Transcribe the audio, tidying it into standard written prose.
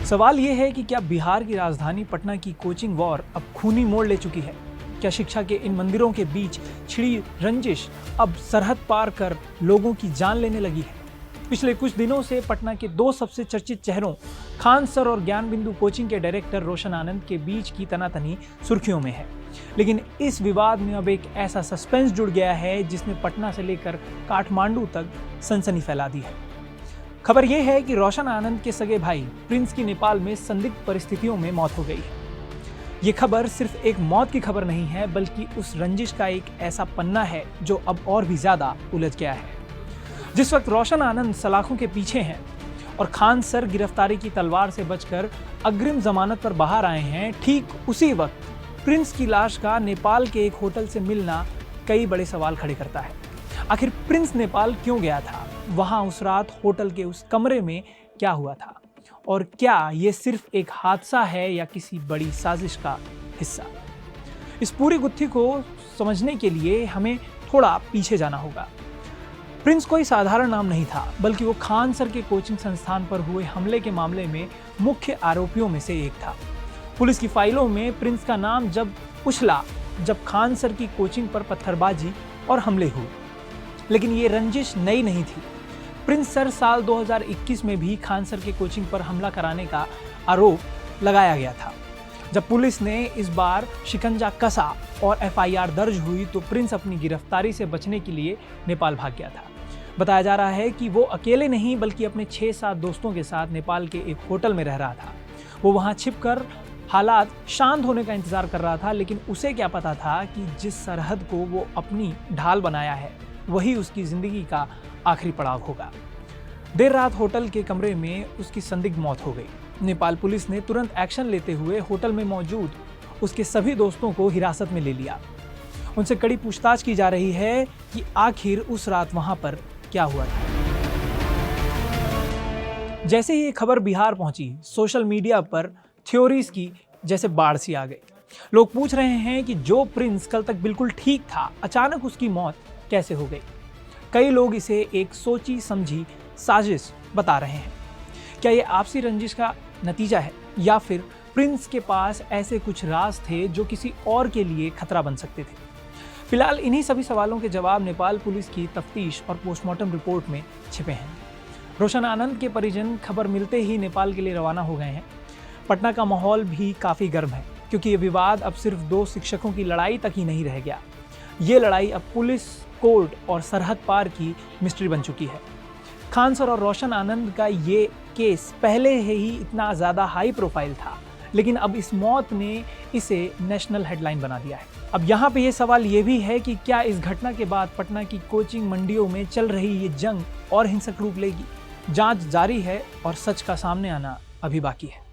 सवाल ये है कि क्या बिहार की राजधानी पटना की कोचिंग वॉर अब खूनी मोड़ ले चुकी है? क्या शिक्षा के इन मंदिरों के बीच छिड़ी रंजिश अब सरहद पार कर लोगों की जान लेने लगी है? पिछले कुछ दिनों से पटना के दो सबसे चर्चित चेहरों खान सर और ज्ञान बिंदु कोचिंग के डायरेक्टर रोशन आनंद के बीच की तनातनी सुर्खियों में है। लेकिन इस विवाद में अब एक ऐसा सस्पेंस जुड़ गया है जिसने पटना से लेकर काठमांडू तक सनसनी फैला दी है। खबर यह है कि रोशन आनंद के सगे भाई प्रिंस की नेपाल में संदिग्ध परिस्थितियों में मौत हो गई है। ये खबर सिर्फ एक मौत की खबर नहीं है, बल्कि उस रंजिश का एक ऐसा पन्ना है जो अब और भी ज्यादा उलझ गया है। जिस वक्त रोशन आनंद सलाखों के पीछे हैं और खान सर गिरफ्तारी की तलवार से बचकर अग्रिम जमानत पर बाहर आए हैं, ठीक उसी वक्त प्रिंस की लाश का नेपाल के एक होटल से मिलना कई बड़े सवाल खड़े करता है। आखिर प्रिंस नेपाल क्यों गया था? वहां उस रात होटल के उस कमरे में क्या हुआ था? और क्या ये सिर्फ एक हादसा है या किसी बड़ी साजिश का हिस्सा? इस पूरी गुत्थी को समझने के लिए हमें थोड़ा पीछे जाना होगा। प्रिंस कोई साधारण नाम नहीं था, बल्कि वो खान सर के कोचिंग संस्थान पर हुए हमले के मामले में मुख्य आरोपियों में से एक था। पुलिस की फाइलों में प्रिंस का नाम जब उछला जब खान सर की कोचिंग पर पत्थरबाजी और हमले हुए। लेकिन ये रंजिश नई नहीं थी। प्रिंस सर साल 2021 में भी खान सर के कोचिंग पर हमला कराने का आरोप लगाया गया था। जब पुलिस ने इस बार शिकंजा कसा और एफआईआर दर्ज हुई तो प्रिंस अपनी गिरफ्तारी से बचने के लिए नेपाल भाग गया था। बताया जा रहा है कि वो अकेले नहीं बल्कि अपने 6-7 दोस्तों के साथ नेपाल के एक होटल में रह रहा था। वो वहां छिपकर हालात शांत होने का इंतजार कर रहा था, लेकिन उसे क्या पता था कि जिस सरहद को वो अपनी ढाल बनाया है वही उसकी जिंदगी का आखिरी पड़ाव होगा। देर रात होटल के कमरे में उसकी संदिग्ध मौत हो गई। नेपाल पुलिस ने तुरंत एक्शन लेते हुए होटल में मौजूद उसके सभी दोस्तों को हिरासत में ले लिया। उनसे कड़ी पूछताछ की जा रही है कि आखिर उस रात वहां पर क्या हुआ था। जैसे ही ये खबर बिहार पहुंची, सोशल मीडिया पर थ्योरीज की जैसे बाढ़ सी आ गई। लोग पूछ रहे हैं कि जो प्रिंस कल तक बिल्कुल ठीक था, अचानक उसकी मौत कैसे हो गई? कई लोग इसे एक सोची समझी साजिश बता रहे हैं। क्या ये आपसी रंजिश का नतीजा है या फिर प्रिंस के पास ऐसे कुछ राज थे जो किसी और के लिए खतरा बन सकते थे? फिलहाल इन्हीं सभी सवालों के जवाब नेपाल पुलिस की तफ्तीश और पोस्टमार्टम रिपोर्ट में छिपे हैं। रोशन आनंद के परिजन खबर मिलते ही नेपाल के लिए रवाना हो गए हैं। पटना का माहौल भी काफ़ी गर्म है, क्योंकि ये विवाद अब सिर्फ दो शिक्षकों की लड़ाई तक ही नहीं रह गया। ये लड़ाई अब पुलिस, कोर्ट और सरहद पार की मिस्ट्री बन चुकी है। खान सर और रोशन आनंद का ये केस पहले ही इतना ज़्यादा हाई प्रोफाइल था, लेकिन अब इस मौत ने इसे नेशनल हेडलाइन बना दिया है। अब यहाँ पे ये सवाल ये भी है कि क्या इस घटना के बाद पटना की कोचिंग मंडियों में चल रही ये जंग और हिंसक रूप लेगी? जांच जारी है और सच का सामने आना अभी बाकी है।